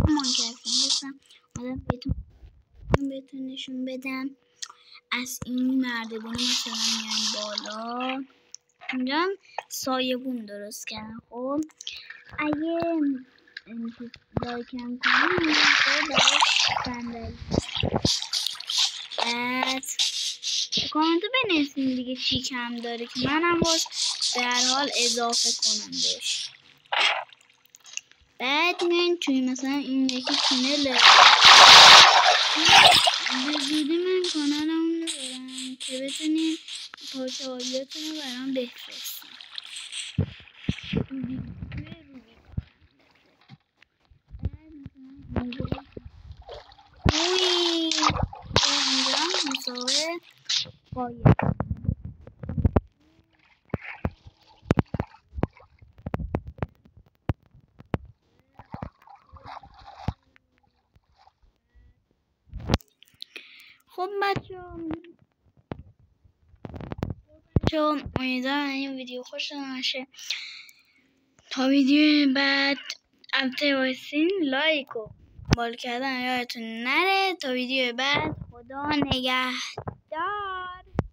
مایکرافت هستم. آدم بهتون نشون بدم. از این نردبون مثلا میایم بالا، اینجا سایبون درست کردم. خب اگه لایکم کنیم براش صندلی، بعد کامنتو بنویسین دیگه چی کم داره که منم باز در حال اضافه کنم بهش. بعد میاین توی مثلا این یکی تونله، به زودی من کانالمون رو برم که بتونین پارچه هاییاتون رو برام بفرستین. مسابقه قایق. خب بچه‌ها امیدوارم این ویدیو خوشتون باشه. تا ویدیو بعد البته وایسین لایک و بال کردن یادتون نره. تا ویدیو بعد خدا نگهدار.